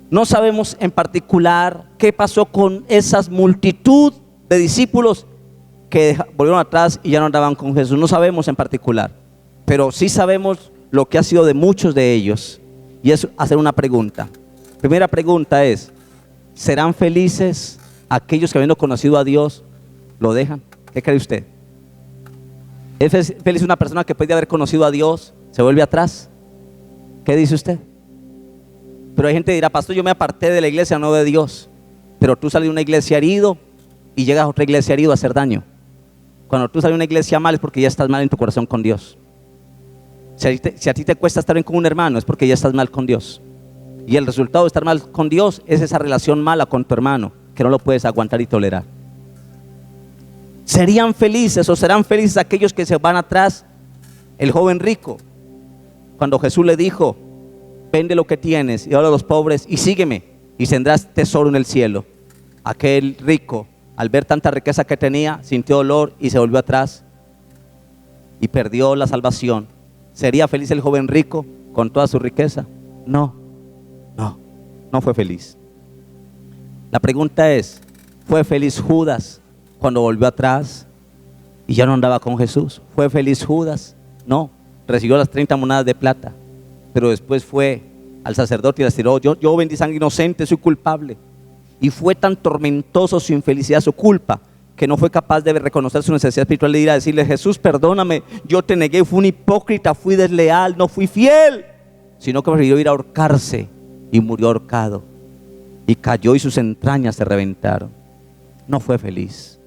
No sabemos en particular qué pasó con esas multitud de discípulos que volvieron atrás y ya no andaban con Jesús. No sabemos en particular, pero sí sabemos lo que ha sido de muchos de ellos, y es hacer una pregunta. Primera pregunta es: ¿serán felices aquellos que, habiendo conocido a Dios, lo dejan? ¿Qué cree usted? ¿Es feliz una persona que puede haber conocido a Dios, se vuelve atrás? ¿Qué dice usted? Pero hay gente que dirá: pastor, yo me aparté de la iglesia, no de Dios. Pero tú sales de una iglesia herido y llegas a otra iglesia herido a hacer daño. Cuando tú sales de una iglesia mal es porque ya estás mal en tu corazón con Dios. Si a ti te cuesta estar bien con un hermano, es porque ya estás mal con Dios. Y el resultado de estar mal con Dios es esa relación mala con tu hermano, que no lo puedes aguantar y tolerar. ¿Serían felices o serán felices aquellos que se van atrás? El joven rico, cuando Jesús le dijo: vende lo que tienes y dale a los pobres y sígueme, y tendrás tesoro en el cielo. Aquel rico, al ver tanta riqueza que tenía, sintió dolor y se volvió atrás y perdió la salvación. ¿Sería feliz el joven rico con toda su riqueza? No fue feliz. La pregunta es: ¿fue feliz Judas cuando volvió atrás y ya no andaba con Jesús? ¿Fue feliz Judas? No, recibió las 30 monedas de plata, pero después fue al sacerdote y le tiró: yo vendí sangre inocente, soy culpable. Y fue tan tormentoso su infelicidad, su culpa, que no fue capaz de reconocer su necesidad espiritual de ir a decirle: Jesús, perdóname, yo te negué, fui un hipócrita, fui desleal, no fui fiel. Sino que prefirió ir a ahorcarse y murió ahorcado, y cayó y sus entrañas se reventaron. No fue feliz.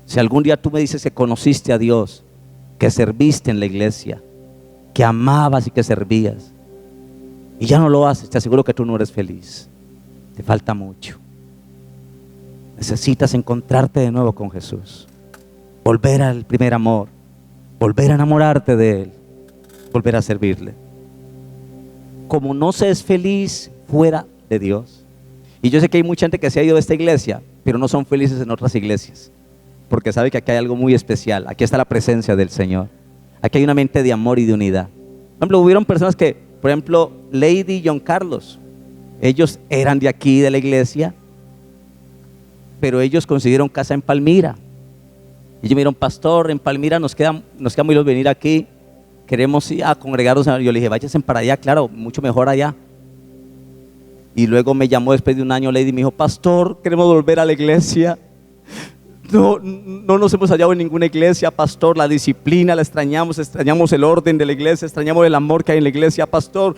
Si algún día tú me dices que conociste a Dios, que serviste en la iglesia, que amabas y que servías, y ya no lo haces, te aseguro que tú no eres feliz. Te falta mucho. Necesitas encontrarte de nuevo con Jesús, volver al primer amor, volver a enamorarte de Él, volver a servirle. Como no se es feliz fuera de Dios, y yo sé que hay mucha gente que se ha ido de esta iglesia, pero no son felices en otras iglesias, porque sabe que aquí hay algo muy especial. Aquí está la presencia del Señor, aquí hay una mente de amor y de unidad. Por ejemplo, hubieron personas que, por ejemplo, Lady y John Carlos, ellos eran de aquí, de la iglesia, pero ellos consiguieron casa en Palmira. Y ellos me dijeron: pastor, en Palmira nos queda muy lejos venir aquí, queremos ir a congregarnos. Yo le dije: váyanse para allá, claro, mucho mejor allá. Y luego me llamó después de un año Lady y me dijo: pastor, queremos volver a la iglesia. No nos hemos hallado en ninguna iglesia, pastor, la disciplina la extrañamos el orden de la iglesia, extrañamos el amor que hay en la iglesia, pastor.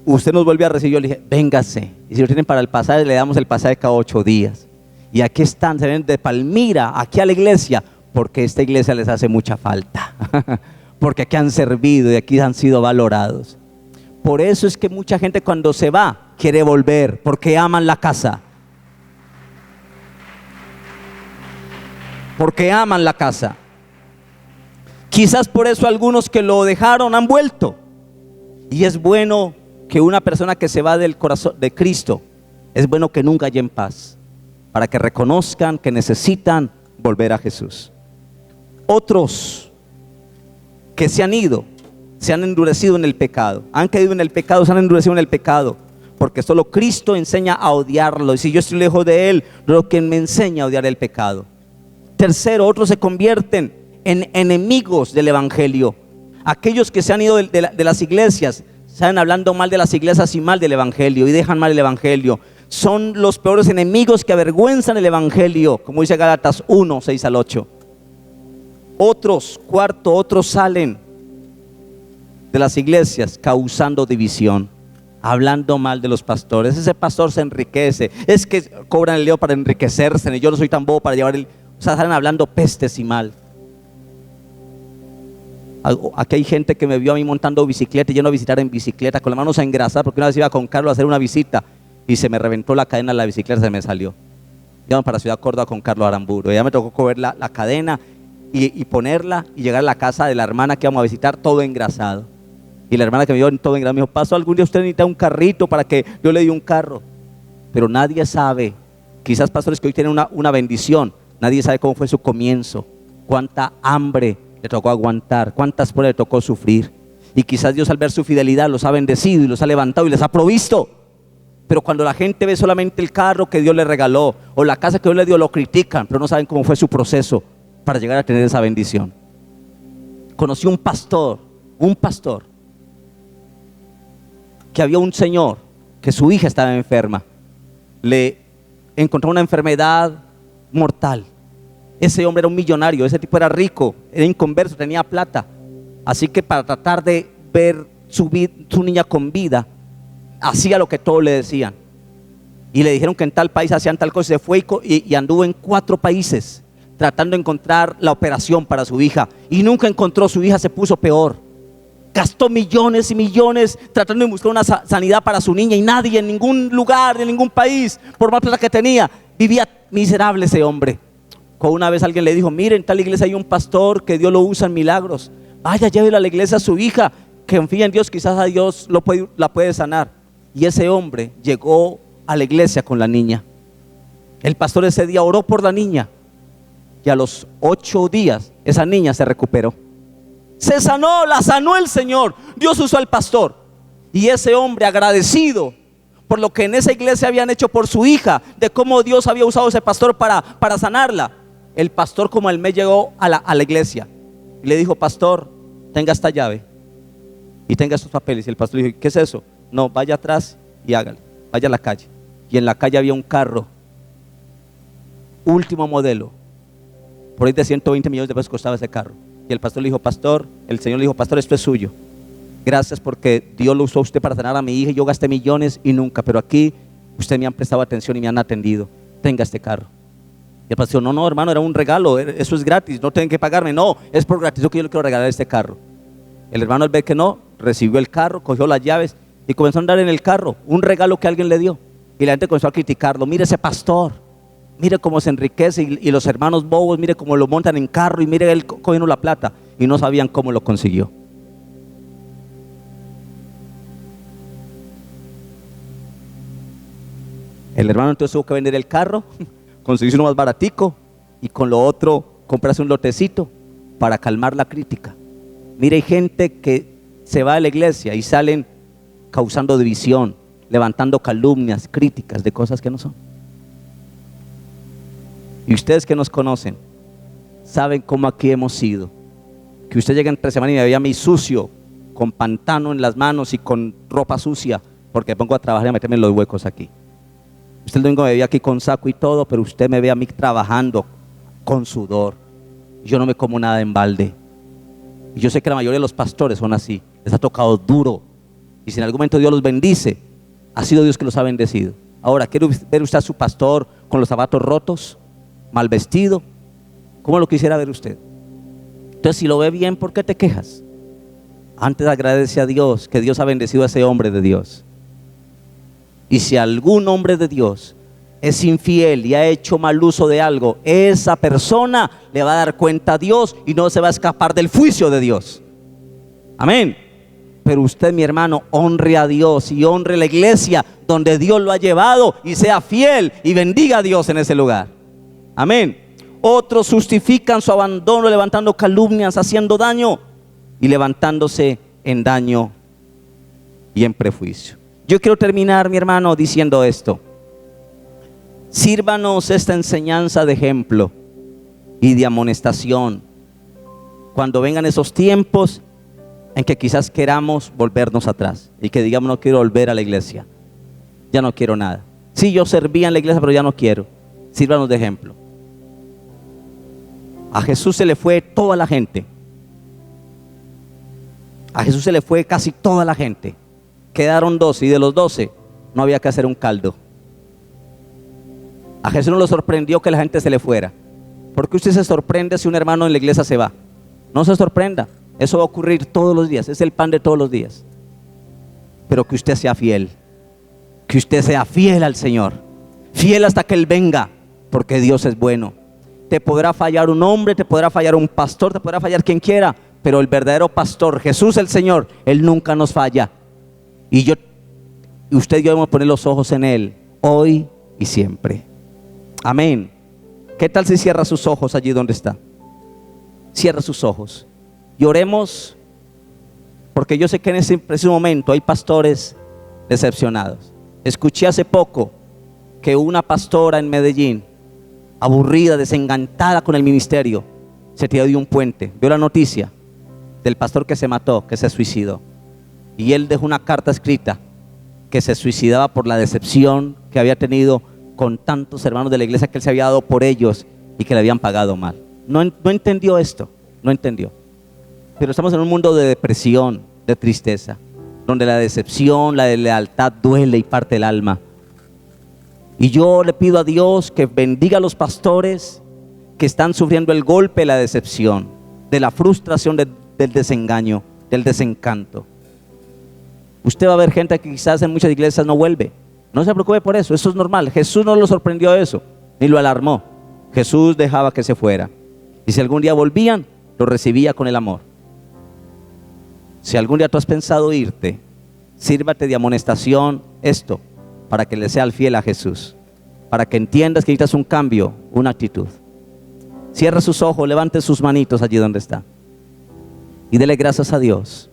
Usted nos vuelve a recibir. Yo le dije: véngase, y si lo tienen para el pasaje, le damos el pasaje cada 8 días. Y aquí están, se ven de Palmira aquí a la iglesia, porque esta iglesia les hace mucha falta, porque aquí han servido y aquí han sido valorados. Por eso es que mucha gente cuando se va quiere volver, porque aman la casa, porque aman la casa. Quizás por eso algunos que lo dejaron han vuelto. Y es bueno que una persona que se va del corazón de Cristo, es bueno que nunca haya en paz, para que reconozcan que necesitan volver a Jesús. Otros que se han ido, se han endurecido en el pecado, han caído en el pecado, se han endurecido en el pecado, porque solo Cristo enseña a odiarlo, y si yo estoy lejos de Él, lo que me enseña a odiar el pecado. Tercero, otros se convierten en enemigos del evangelio. Aquellos que se han ido de las iglesias, salen hablando mal de las iglesias y mal del evangelio, y dejan mal el evangelio. Son los peores enemigos que avergüenzan el evangelio, como dice Gálatas 1, 6 al 8. Otros salen de las iglesias causando división, hablando mal de los pastores. Ese pastor se enriquece, es que cobran el leo para enriquecerse, y yo no soy tan bobo para llevar el... O sea, salen hablando pestes y mal. Aquí hay gente que me vio a mí montando bicicleta y yendo a visitar en bicicleta con las manos engrasadas, porque una vez iba con Carlos a hacer una visita y se me reventó la cadena de la bicicleta, se me salió. Íbamos para Ciudad Córdoba con Carlos Aramburu, y ya me tocó coger la cadena y ponerla y llegar a la casa de la hermana que íbamos a visitar, todo engrasado. Y la hermana que me vio todo engrasado me dijo: pastor, algún día usted necesita un carrito para que yo le dé un carro. Pero nadie sabe, quizás pastores que hoy tienen una bendición, nadie sabe cómo fue su comienzo, cuánta hambre le tocó aguantar, cuántas pruebas le tocó sufrir. Y quizás Dios, al ver su fidelidad, los ha bendecido y los ha levantado y les ha provisto. Pero cuando la gente ve solamente el carro que Dios le regaló o la casa que Dios le dio, lo critican, pero no saben cómo fue su proceso para llegar a tener esa bendición. Conocí un pastor, que había un señor que su hija estaba enferma. Le encontró una enfermedad mortal. Ese hombre era un millonario, ese tipo era rico, era inconverso, tenía plata. Así que para tratar de ver su niña con vida, hacía lo que todos le decían. Y le dijeron que en tal país hacían tal cosa. Se fue y anduvo en 4 países tratando de encontrar la operación para su hija. Y nunca encontró. Su hija se puso peor. Gastó millones y millones tratando de buscar una sanidad para su niña. Y nadie, en ningún lugar, en ningún país, por más plata que tenía, vivía miserable ese hombre. Una vez alguien le dijo: miren, en tal iglesia hay un pastor que Dios lo usa en milagros. Vaya, llévela a la iglesia a su hija, que confía en Dios, quizás a Dios la puede sanar. Y ese hombre llegó a la iglesia con la niña. El pastor ese día oró por la niña y a los 8 días esa niña se recuperó. Se sanó, la sanó el Señor. Dios usó al pastor. Y ese hombre, agradecido por lo que en esa iglesia habían hecho por su hija, de cómo Dios había usado a ese pastor para sanarla, el pastor como al mes llegó a la iglesia y le dijo: pastor, tenga esta llave y tenga estos papeles. Y el pastor le dijo: ¿qué es eso? No, vaya atrás y hágale, vaya a la calle. Y en la calle había un carro último modelo, por ahí de 120 millones de pesos costaba ese carro. Y el pastor le dijo: pastor, el Señor le dijo: pastor, esto es suyo. Gracias porque Dios lo usó a usted para sanar a mi hija. Yo gasté millones y nunca, pero aquí ustedes me han prestado atención y me han atendido. Tenga este carro. Y el pastor dijo: no, hermano, era un regalo, eso es gratis, no tienen que pagarme. No, es por gratitud que yo le quiero regalar este carro. El hermano, al ver que no, recibió el carro, cogió las llaves y comenzó a andar en el carro, un regalo que alguien le dio. Y la gente comenzó a criticarlo: mire ese pastor, mire cómo se enriquece, y los hermanos bobos, mire cómo lo montan en carro, y mire él cogiendo la plata. Y no sabían cómo lo consiguió. El hermano entonces tuvo que vender el carro, conseguirse uno más baratico, y con lo otro comprarse un lotecito para calmar la crítica. Mire, hay gente que se va de la iglesia y salen causando división, levantando calumnias, críticas de cosas que no son. Y ustedes que nos conocen saben cómo aquí hemos sido. Que usted llega entre semana y me veía a mí sucio, con pantano en las manos y con ropa sucia, porque pongo a trabajar y a meterme en los huecos aquí. Usted el domingo me veía aquí con saco y todo, pero usted me ve a mí trabajando con sudor. Yo no me como nada en balde. Y yo sé que la mayoría de los pastores son así. Les ha tocado duro. Y si en algún momento Dios los bendice, ha sido Dios que los ha bendecido. Ahora, ¿quiere ver usted a su pastor con los zapatos rotos, mal vestido? ¿Cómo lo quisiera ver usted? Entonces, si lo ve bien, ¿por qué te quejas? Antes agradece a Dios que Dios ha bendecido a ese hombre de Dios. Y si algún hombre de Dios es infiel y ha hecho mal uso de algo, esa persona le va a dar cuenta a Dios y no se va a escapar del juicio de Dios. Amén. Pero usted, mi hermano, honre a Dios y honre la iglesia donde Dios lo ha llevado, y sea fiel y bendiga a Dios en ese lugar. Amén. Otros justifican su abandono levantando calumnias, haciendo daño y levantándose en daño y en prejuicio. Yo quiero terminar, mi hermano, diciendo esto: sírvanos esta enseñanza de ejemplo y de amonestación cuando vengan esos tiempos en que quizás queramos volvernos atrás y que digamos: no quiero volver a la iglesia, ya no quiero nada. Sí, yo servía en la iglesia, pero ya no quiero. Sírvanos de ejemplo. A Jesús se le fue toda la gente. A Jesús se le fue casi toda la gente. Quedaron 12, y de los 12 no había que hacer un caldo. A Jesús no lo sorprendió que la gente se le fuera. ¿Por qué usted se sorprende si un hermano en la iglesia se va? No se sorprenda, eso va a ocurrir todos los días, es el pan de todos los días. Pero que usted sea fiel, que usted sea fiel al Señor, fiel hasta que Él venga, porque Dios es bueno. Te podrá fallar un hombre, te podrá fallar un pastor, te podrá fallar quien quiera, pero el verdadero pastor, Jesús el Señor, Él nunca nos falla. Y usted y yo debemos poner los ojos en Él, hoy y siempre. Amén. ¿Qué tal si cierra sus ojos allí donde está? Cierra sus ojos y oremos porque yo sé que en ese preciso momento hay pastores decepcionados. Escuché hace poco que una pastora en Medellín, aburrida, desencantada con el ministerio, se tiró de un puente. Vio la noticia del pastor que se mató, que se suicidó, y él dejó una carta escrita que se suicidaba por la decepción que había tenido con tantos hermanos de la iglesia, que él se había dado por ellos y que le habían pagado mal. No entendió esto, no entendió. Pero estamos en un mundo de depresión, de tristeza, donde la decepción, la deslealtad duele y parte el alma. Y yo le pido a Dios que bendiga a los pastores que están sufriendo el golpe de la decepción, de la frustración, del desengaño, del desencanto. Usted va a ver gente que quizás en muchas iglesias no vuelve. No se preocupe por eso, eso es normal. Jesús no lo sorprendió de eso, ni lo alarmó. Jesús dejaba que se fuera. Y si algún día volvían, lo recibía con el amor. Si algún día tú has pensado irte, sírvate de amonestación esto, para que le seas fiel a Jesús, para que entiendas que necesitas un cambio, una actitud. Cierra sus ojos, levante sus manitos allí donde está y dele gracias a Dios.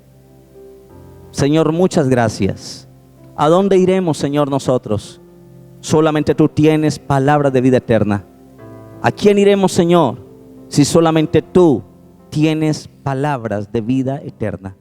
Señor, muchas gracias. ¿A dónde iremos, Señor, nosotros? Solamente tú tienes palabras de vida eterna. ¿A quién iremos, Señor, si solamente tú tienes palabras de vida eterna?